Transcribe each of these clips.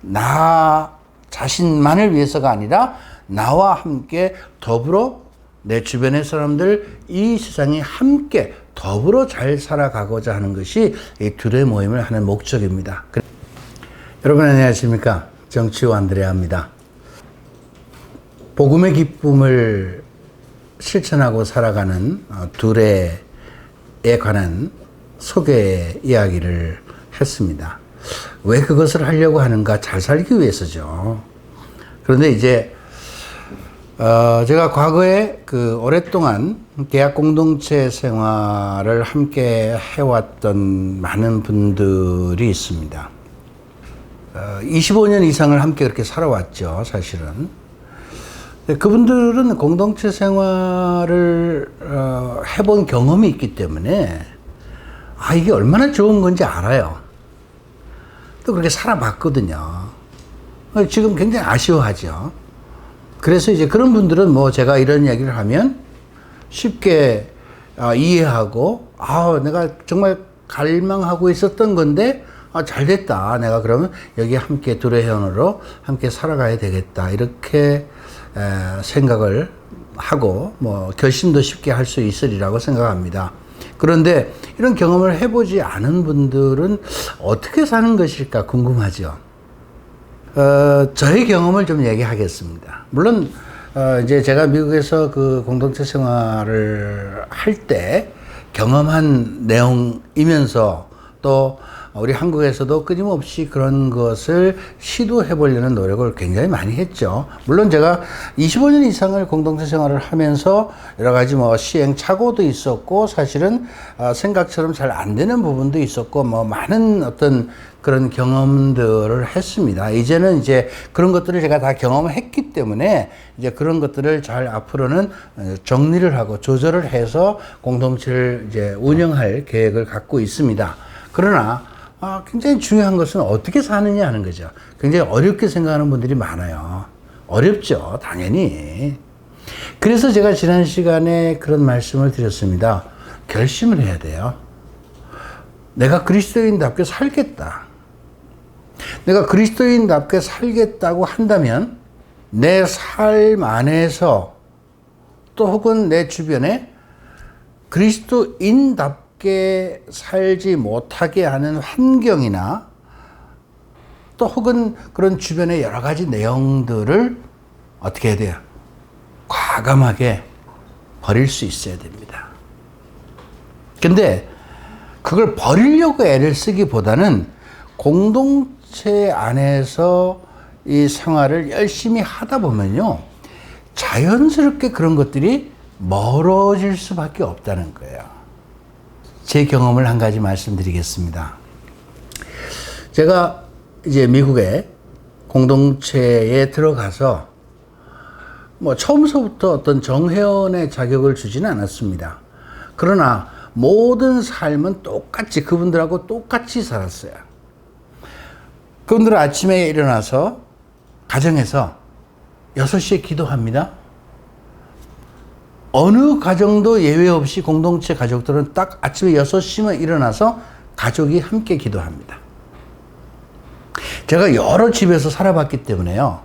나 자신만을 위해서가 아니라 나와 함께 더불어 내 주변의 사람들, 이 세상이 함께 더불어 잘 살아가고자 하는 것이 이 둘의 모임을 하는 목적입니다. 여러분 안녕하십니까? 정치호 안드레아입니다. 복음의 기쁨을 실천하고 살아가는 둘에 관한 소개 이야기를 했습니다. 왜 그것을 하려고 하는가? 잘 살기 위해서죠. 그런데 이제 제가 과거에 오랫동안 대학 공동체 생활을 함께 해왔던 많은 분들이 있습니다. 25년 이상을 함께 그렇게 살아왔죠, 사실은. 그분들은 공동체 생활을 해본 경험이 있기 때문에 이게 얼마나 좋은 건지 알아요. 또 그렇게 살아봤거든요. 지금 굉장히 아쉬워하죠. 그래서 이제 그런 분들은 제가 이런 이야기를 하면 쉽게 이해하고, 내가 정말 갈망하고 있었던 건데, 잘 됐다. 내가 그러면 여기 함께 둘의 회원으로 함께 살아가야 되겠다. 이렇게 생각을 하고, 결심도 쉽게 할 수 있으리라고 생각합니다. 그런데 이런 경험을 해보지 않은 분들은 어떻게 사는 것일까 궁금하죠. 저의 경험을 좀 얘기하겠습니다. 물론, 이제 제가 미국에서 그 공동체 생활을 할 때 경험한 내용이면서 또 우리 한국에서도 끊임없이 그런 것을 시도해 보려는 노력을 굉장히 많이 했죠. 물론 제가 25년 이상을 공동체 생활을 하면서 여러 가지 시행착오도 있었고, 사실은 생각처럼 잘 안 되는 부분도 있었고, 많은 어떤 그런 경험들을 했습니다. 이제는 이제 그런 것들을 제가 다 경험했기 때문에 이제 그런 것들을 잘 앞으로는 정리를 하고 조절을 해서 공동체를 이제 운영할 계획을 갖고 있습니다. 그러나 굉장히 중요한 것은 어떻게 사느냐 하는 거죠. 굉장히 어렵게 생각하는 분들이 많아요. 어렵죠, 당연히. 그래서 제가 지난 시간에 그런 말씀을 드렸습니다. 결심을 해야 돼요. 내가 그리스도인답게 살겠다. 내가 그리스도인답게 살겠다고 한다면 내 삶 안에서 또 혹은 내 주변에 그리스도인답게 살지 못하게 하는 환경이나 또 혹은 그런 주변의 여러 가지 내용들을 어떻게 해야 돼요? 과감하게 버릴 수 있어야 됩니다. 근데 그걸 버리려고 애를 쓰기보다는 공동체 안에서 이 생활을 열심히 하다 보면요, 자연스럽게 그런 것들이 멀어질 수밖에 없다는 거예요. 제 경험을 한 가지 말씀드리겠습니다. 제가 이제 미국에 공동체에 들어가서 처음서부터 어떤 정회원의 자격을 주지는 않았습니다. 그러나 모든 삶은 똑같이 그분들하고 똑같이 살았어요. 그분들은 아침에 일어나서 가정에서 6시에 기도합니다. 어느 가정도 예외 없이 공동체 가족들은 딱 아침에 6시면 일어나서 가족이 함께 기도합니다. 제가 여러 집에서 살아봤기 때문에요.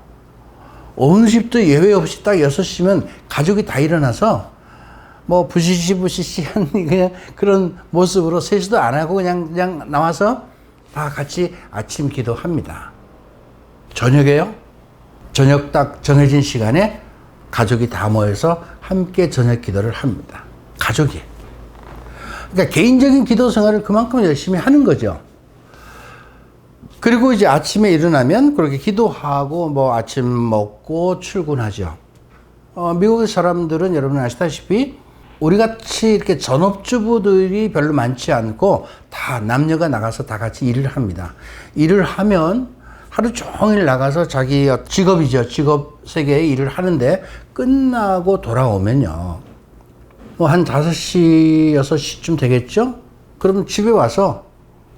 어느 집도 예외 없이 딱 6시면 가족이 다 일어나서 부시시한 그냥 그런 모습으로 세수도 안 하고 그냥 나와서 다 같이 아침 기도합니다. 저녁에요? 저녁 딱 정해진 시간에 가족이 다 모여서 함께 저녁 기도를 합니다. 가족이. 그러니까 개인적인 기도 생활을 그만큼 열심히 하는 거죠. 그리고 이제 아침에 일어나면 그렇게 기도하고 아침 먹고 출근하죠. 미국의 사람들은 여러분 아시다시피 우리같이 이렇게 전업주부들이 별로 많지 않고 다 남녀가 나가서 다 같이 일을 합니다. 일을 하면 하루 종일 나가서 자기 직업이죠. 직업 세계에 일을 하는데 끝나고 돌아오면요. 한 5시, 6시쯤 되겠죠? 그럼 집에 와서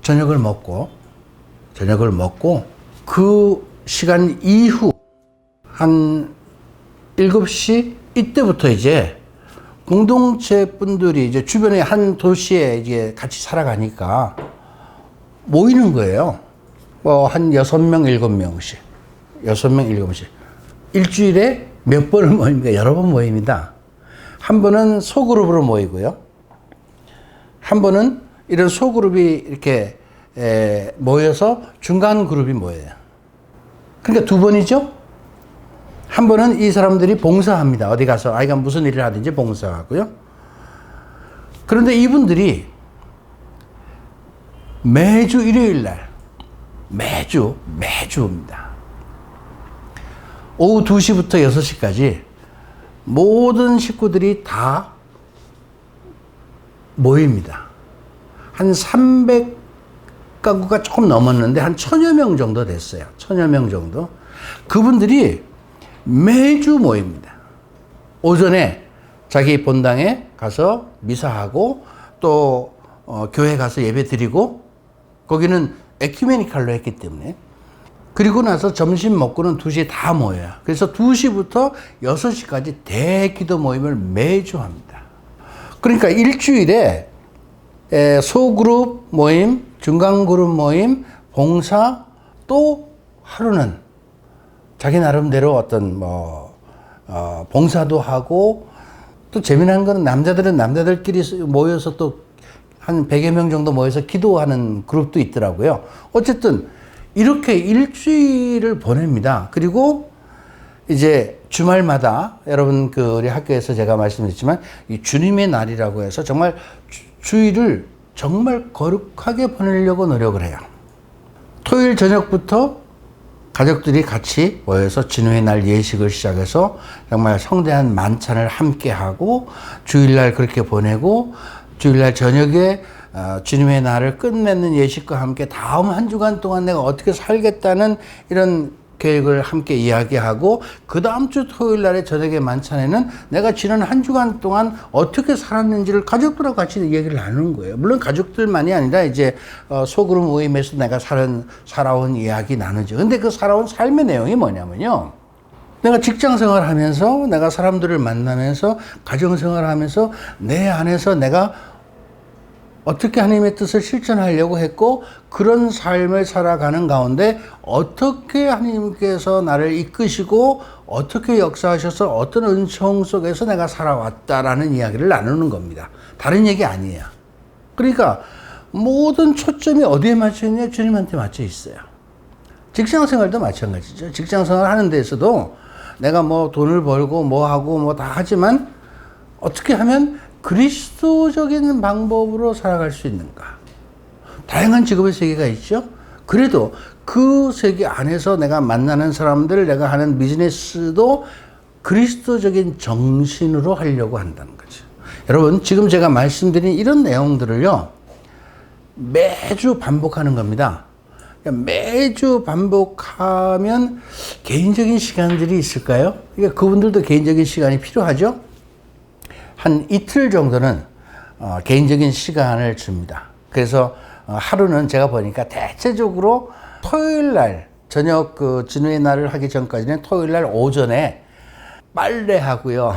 저녁을 먹고 그 시간 이후 한 7시 이때부터 이제 공동체 분들이 이제 주변에 한 도시에 이제 같이 살아가니까 모이는 거예요. 뭐 한 6명, 7명씩. 6명, 7명씩. 일주일에 몇 번을 모입니까? 여러 번 모입니다. 한 번은 소그룹으로 모이고요. 한 번은 이런 소그룹이 이렇게 모여서 중간 그룹이 모여요. 그러니까 두 번이죠? 한 번은 이 사람들이 봉사합니다. 어디 가서 아이가 무슨 일을 하든지 봉사하고요. 그런데 이분들이 매주 일요일 날, 매주입니다. 오후 2시부터 6시까지 모든 식구들이 다 모입니다. 한 300가구가 조금 넘었는데 한 1000여 명 정도 됐어요. 1000여 명 정도. 그분들이 매주 모입니다. 오전에 자기 본당에 가서 미사하고 또 교회 가서 예배 드리고 거기는 에큐메니칼로 했기 때문에 그리고 나서 점심 먹고는 2시에 다 모여요. 그래서 2시부터 6시까지 대기도 모임을 매주 합니다. 그러니까 일주일에 소그룹 모임, 중간그룹 모임, 봉사, 또 하루는 자기 나름대로 어떤 봉사도 하고 또 재미난 거는 남자들은 남자들끼리 모여서 또 한 100여 명 정도 모여서 기도하는 그룹도 있더라고요. 어쨌든 이렇게 일주일을 보냅니다. 그리고 이제 주말마다 여러분 우리 학교에서 제가 말씀드렸지만 이 주님의 날이라고 해서 정말 주일을 정말 거룩하게 보내려고 노력을 해요. 토요일 저녁부터 가족들이 같이 모여서 진호의 날 예식을 시작해서 정말 성대한 만찬을 함께 하고 주일날 그렇게 보내고 주일날 저녁에 주님의 날을 끝맺는 예식과 함께 다음 한 주간 동안 내가 어떻게 살겠다는 이런 계획을 함께 이야기하고 그 다음 주 토요일 날의 저녁의 만찬에는 내가 지난 한 주간 동안 어떻게 살았는지를 가족들하고 같이 얘기를 나누는 거예요. 물론 가족들만이 아니라 이제 소그룹 모임에서 내가 살아온 이야기 나누죠. 근데 그 살아온 삶의 내용이 뭐냐면요. 내가 직장 생활하면서 내가 사람들을 만나면서 가정 생활하면서 내 안에서 내가 어떻게 하나님의 뜻을 실천하려고 했고 그런 삶을 살아가는 가운데 어떻게 하나님께서 나를 이끄시고 어떻게 역사하셔서 어떤 은총 속에서 내가 살아왔다라는 이야기를 나누는 겁니다. 다른 얘기 아니에요. 그러니까 모든 초점이 어디에 맞춰 있냐? 주님한테 맞춰 있어요. 직장 생활도 마찬가지죠. 직장 생활 하는 데서도 내가 뭐 돈을 벌고 뭐 하고 뭐 다 하지만 어떻게 하면 그리스도적인 방법으로 살아갈 수 있는가? 다양한 직업의 세계가 있죠. 그래도 그 세계 안에서 내가 만나는 사람들, 내가 하는 비즈니스도 그리스도적인 정신으로 하려고 한다는 거죠. 여러분, 지금 제가 말씀드린 이런 내용들을요, 매주 반복하는 겁니다. 매주 반복하면 개인적인 시간들이 있을까요? 그러니까 그분들도 개인적인 시간이 필요하죠. 한 이틀 정도는 개인적인 시간을 줍니다. 그래서 하루는 제가 보니까 대체적으로 토요일 날 저녁 진우의 날을 하기 전까지는 토요일 날 오전에 빨래하고요,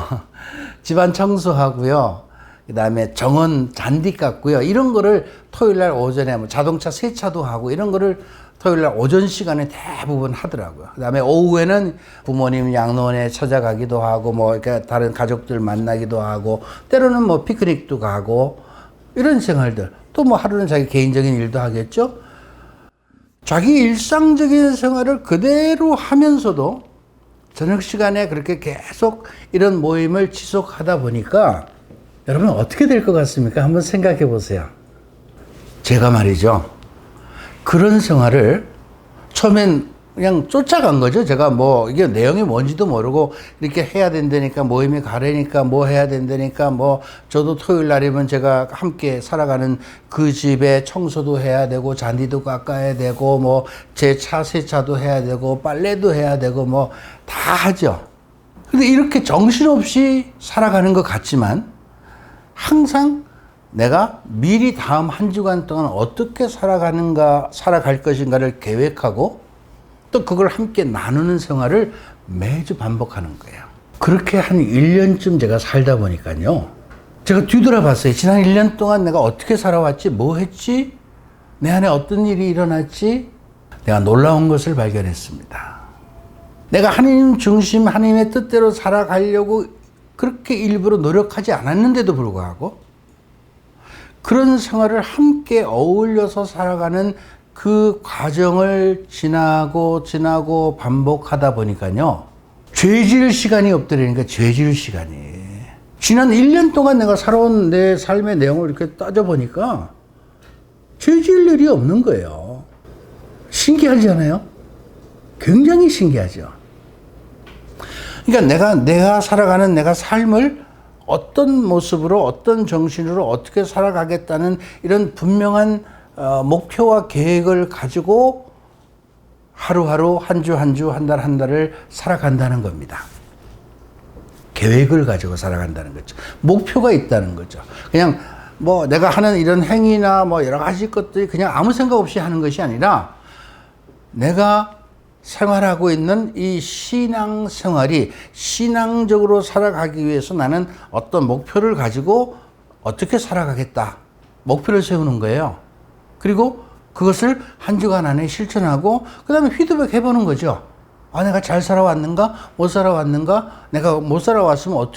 집안 청소하고요, 그 다음에 정원 잔디 깎고요, 이런 거를 토요일 날 오전에 뭐 자동차 세차도 하고 이런 거를 토요일 날 오전 시간에 대부분 하더라고요. 그 다음에 오후에는 부모님 양로원에 찾아가기도 하고, 뭐, 이렇게 다른 가족들 만나기도 하고, 때로는 뭐 피크닉도 가고, 이런 생활들. 또 뭐 하루는 자기 개인적인 일도 하겠죠? 자기 일상적인 생활을 그대로 하면서도 저녁 시간에 그렇게 계속 이런 모임을 지속하다 보니까 여러분 어떻게 될 것 같습니까? 한번 생각해 보세요. 제가 말이죠. 그런 생활을 처음엔 그냥 쫓아간 거죠. 제가 뭐 이게 내용이 뭔지도 모르고 이렇게 해야 된다니까, 모임에 가려니까 뭐 해야 된다니까, 뭐 저도 토요일 날이면 제가 함께 살아가는 그 집에 청소도 해야 되고 잔디도 깎아야 되고 뭐 제 차 세차도 해야 되고 빨래도 해야 되고 뭐 다 하죠. 근데 이렇게 정신없이 살아가는 것 같지만 항상 내가 미리 다음 한 주간 동안 어떻게 살아갈 것인가를 계획하고 또 그걸 함께 나누는 생활을 매주 반복하는 거예요. 그렇게 한 1년쯤 제가 살다 보니까요. 제가 뒤돌아봤어요. 지난 1년 동안 내가 어떻게 살아왔지? 뭐 했지? 내 안에 어떤 일이 일어났지? 내가 놀라운 것을 발견했습니다. 내가 하나님 중심, 하나님의 뜻대로 살아가려고 그렇게 일부러 노력하지 않았는데도 불구하고 그런 생활을 함께 어울려서 살아가는 그 과정을 지나고 반복하다 보니까요. 죄 지을 시간이 없더라니까. 죄 지을 시간이. 지난 1년 동안 내가 살아온 내 삶의 내용을 이렇게 따져보니까 죄 지을 일이 없는 거예요. 신기하지 않아요? 굉장히 신기하죠. 그러니까 내가 살아가는 내가 삶을 어떤 모습으로 어떤 정신으로 어떻게 살아가겠다는 이런 분명한 목표와 계획을 가지고 하루하루 한 주 한 주 한 달 한 달을 살아간다는 겁니다. 계획을 가지고 살아간다는 거죠. 목표가 있다는 거죠. 그냥 뭐 내가 하는 이런 행위나 뭐 여러 가지 것들이 그냥 아무 생각 없이 하는 것이 아니라 내가 생활하고 있는 이 신앙 생활이 신앙적으로 살아가기 위해서 나는 어떤 목표를 가지고 어떻게 살아가겠다. 목표를 세우는 거예요. 그리고 그것을 한 주간 안에 실천하고 그 다음에 피드백 해보는 거죠. 아, 내가 잘 살아왔는가? 못 살아왔는가? 내가 못 살아왔으면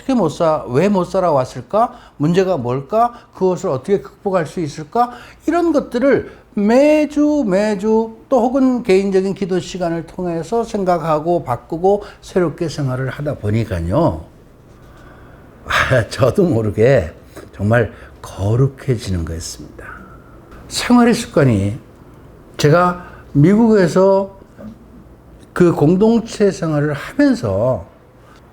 왜 못 살아왔을까? 문제가 뭘까? 그것을 어떻게 극복할 수 있을까? 이런 것들을 매주 또 혹은 개인적인 기도 시간을 통해서 생각하고 바꾸고 새롭게 생활을 하다 보니까요. 저도 모르게 정말 거룩해지는 거였습니다. 생활의 습관이 제가 미국에서 그 공동체 생활을 하면서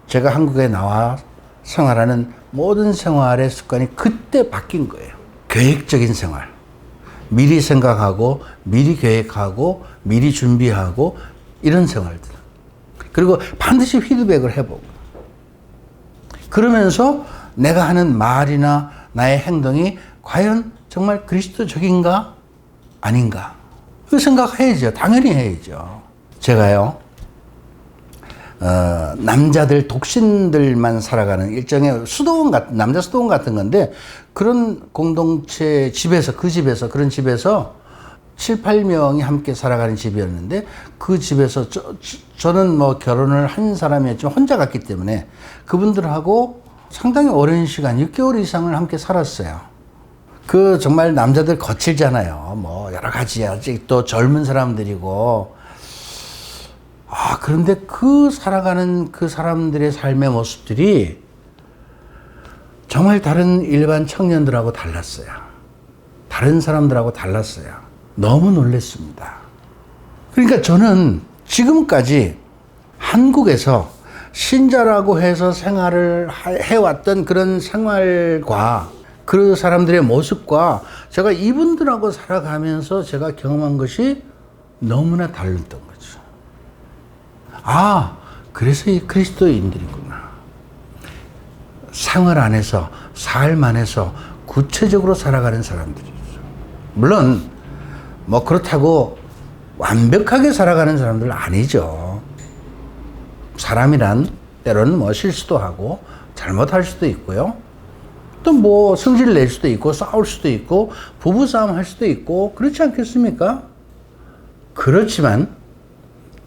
제가 한국에 나와 생활하는 모든 생활의 습관이 그때 바뀐 거예요. 계획적인 생활. 미리 생각하고, 미리 계획하고, 미리 준비하고, 이런 생활들. 그리고 반드시 피드백을 해보고. 그러면서 내가 하는 말이나 나의 행동이 과연 정말 그리스도적인가? 아닌가? 그 생각해야죠. 당연히 해야죠. 제가요, 남자들, 독신들만 살아가는 일종의 남자 수도원 같은 건데, 그런 공동체 집에서, 그런 집에서 7, 8명이 함께 살아가는 집이었는데, 그 집에서 저는 뭐 결혼을 한 사람이었지만 혼자 갔기 때문에 그분들하고 상당히 오랜 시간, 6개월 이상을 함께 살았어요. 그 정말 남자들 거칠잖아요. 뭐 여러 가지 아직 또 젊은 사람들이고, 그런데 살아가는 그 사람들의 삶의 모습들이 정말 다른 일반 청년들하고 달랐어요. 다른 사람들하고 달랐어요. 너무 놀랐습니다. 그러니까 저는 지금까지 한국에서 신자라고 해서 생활을 해왔던 그런 생활과 그 사람들의 모습과 제가 이분들하고 살아가면서 제가 경험한 것이 너무나 달랐던 거죠. 그래서 이 그리스도인들이구나. 생활 안에서, 삶 안에서 구체적으로 살아가는 사람들이죠. 물론 뭐 그렇다고 완벽하게 살아가는 사람들은 아니죠. 사람이란 때로는 뭐 실수도 하고 잘못할 수도 있고요. 또 뭐 성질 낼 수도 있고 싸울 수도 있고 부부싸움 할 수도 있고 그렇지 않겠습니까? 그렇지만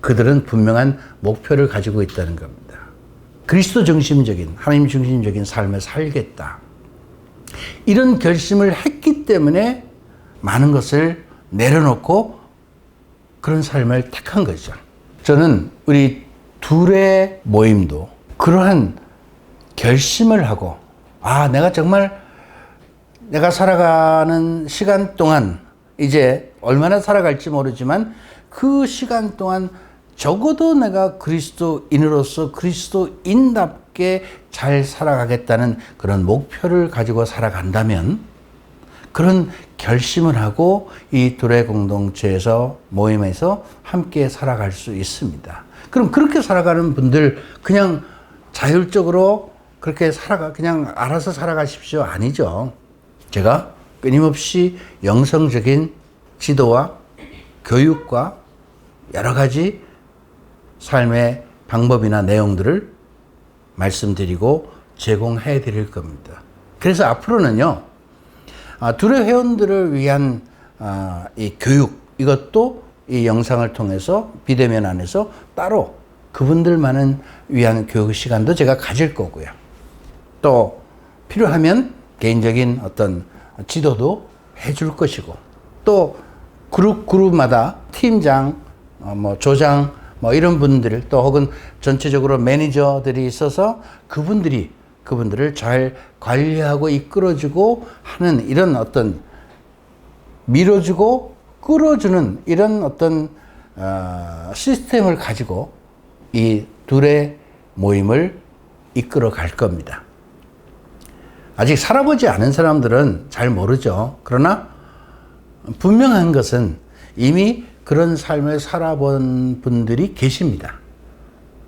그들은 분명한 목표를 가지고 있다는 겁니다. 그리스도 중심적인, 하나님 중심적인 삶을 살겠다. 이런 결심을 했기 때문에 많은 것을 내려놓고 그런 삶을 택한 거죠. 저는 우리 둘의 모임도 그러한 결심을 하고, 내가 정말 내가 살아가는 시간 동안 이제 얼마나 살아갈지 모르지만 그 시간 동안 적어도 내가 그리스도인으로서 그리스도인답게 잘 살아가겠다는 그런 목표를 가지고 살아간다면 그런 결심을 하고 이 둘의 공동체에서 모임에서 함께 살아갈 수 있습니다. 그럼 그렇게 살아가는 분들 그냥 자율적으로 그렇게 그냥 알아서 살아가십시오. 아니죠. 제가 끊임없이 영성적인 지도와 교육과 여러 가지 삶의 방법이나 내용들을 말씀드리고 제공해 드릴 겁니다. 그래서 앞으로는요, 둘의 회원들을 위한 이 교육, 이것도 이 영상을 통해서 비대면 안에서 따로 그분들만은 위한 교육 시간도 제가 가질 거고요. 또 필요하면 개인적인 어떤 지도도 해줄 것이고, 또 그룹마다 팀장, 조장, 이런 분들, 또 혹은 전체적으로 매니저들이 있어서 그분들을 잘 관리하고 이끌어주고 하는 이런 어떤 밀어주고 끌어주는 이런 어떤 시스템을 가지고 이 둘의 모임을 이끌어 갈 겁니다. 아직 살아보지 않은 사람들은 잘 모르죠. 그러나 분명한 것은 이미 그런 삶을 살아본 분들이 계십니다.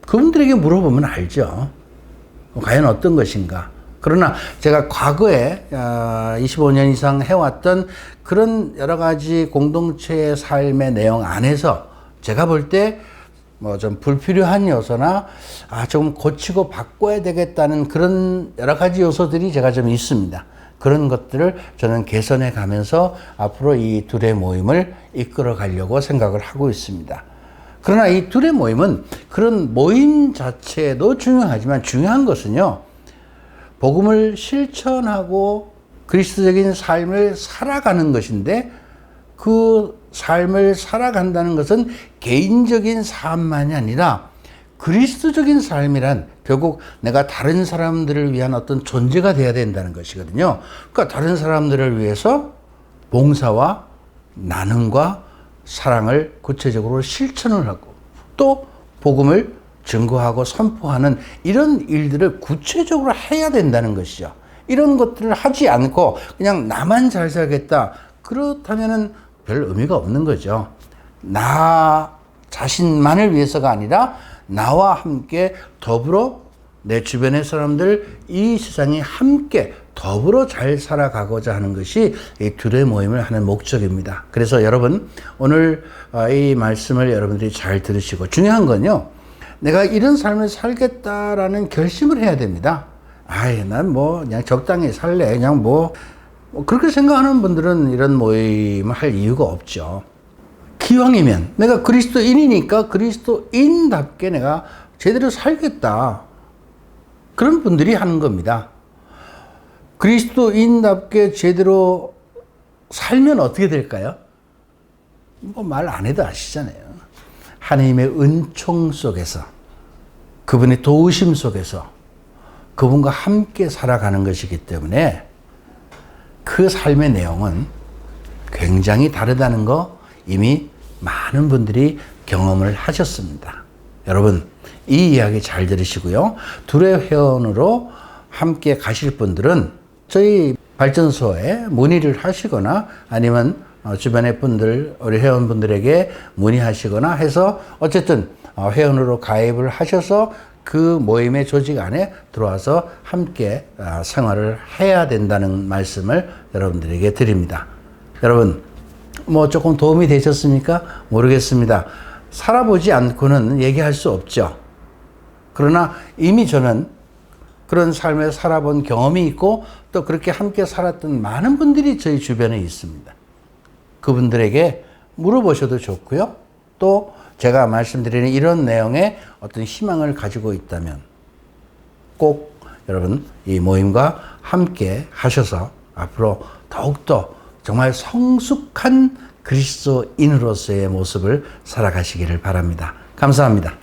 그분들에게 물어보면 알죠. 과연 어떤 것인가. 그러나 제가 과거에 25년 이상 해왔던 그런 여러 가지 공동체의 삶의 내용 안에서 제가 볼 때 좀 불필요한 요소나 좀 고치고 바꿔야 되겠다는 그런 여러 가지 요소들이 제가 좀 있습니다. 그런 것들을 저는 개선해 가면서 앞으로 이 둘의 모임을 이끌어 가려고 생각을 하고 있습니다. 그러나 이 둘의 모임은 그런 모임 자체도 중요하지만 중요한 것은요, 복음을 실천하고 그리스도적인 삶을 살아가는 것인데, 그 삶을 살아간다는 것은 개인적인 삶만이 아니라 그리스도적인 삶이란 결국 내가 다른 사람들을 위한 어떤 존재가 되어야 된다는 것이거든요. 그러니까 다른 사람들을 위해서 봉사와 나눔과 사랑을 구체적으로 실천을 하고, 또 복음을 증거하고 선포하는 이런 일들을 구체적으로 해야 된다는 것이죠. 이런 것들을 하지 않고 그냥 나만 잘 살겠다, 그렇다면은 별 의미가 없는 거죠. 나 자신만을 위해서가 아니라 나와 함께 더불어 내 주변의 사람들, 이 세상이 함께 더불어 잘 살아가고자 하는 것이 이 둘의 모임을 하는 목적입니다. 그래서 여러분, 오늘 이 말씀을 여러분들이 잘 들으시고, 중요한 건요, 내가 이런 삶을 살겠다라는 결심을 해야 됩니다. 난 그냥 적당히 살래. 그냥 그렇게 생각하는 분들은 이런 모임을 할 이유가 없죠. 기왕이면 내가 그리스도인이니까 그리스도인답게 내가 제대로 살겠다. 그런 분들이 하는 겁니다. 그리스도인답게 제대로 살면 어떻게 될까요? 말 안 해도 아시잖아요. 하나님의 은총 속에서, 그분의 도우심 속에서 그분과 함께 살아가는 것이기 때문에 그 삶의 내용은 굉장히 다르다는 거 이미 많은 분들이 경험을 하셨습니다. 여러분, 이 이야기 잘 들으시고요. 둘의 회원으로 함께 가실 분들은 저희 발전소에 문의를 하시거나, 아니면 주변의 분들, 우리 회원분들에게 문의하시거나 해서 어쨌든 회원으로 가입을 하셔서 그 모임의 조직 안에 들어와서 함께 생활을 해야 된다는 말씀을 여러분들에게 드립니다. 여러분, 조금 도움이 되셨습니까? 모르겠습니다. 살아보지 않고는 얘기할 수 없죠. 그러나 이미 저는 그런 삶을 살아본 경험이 있고, 또 그렇게 함께 살았던 많은 분들이 저희 주변에 있습니다. 그분들에게 물어보셔도 좋고요. 또 제가 말씀드리는 이런 내용에 어떤 희망을 가지고 있다면 꼭 여러분 이 모임과 함께 하셔서 앞으로 더욱더 정말 성숙한 그리스도인으로서의 모습을 살아가시기를 바랍니다. 감사합니다.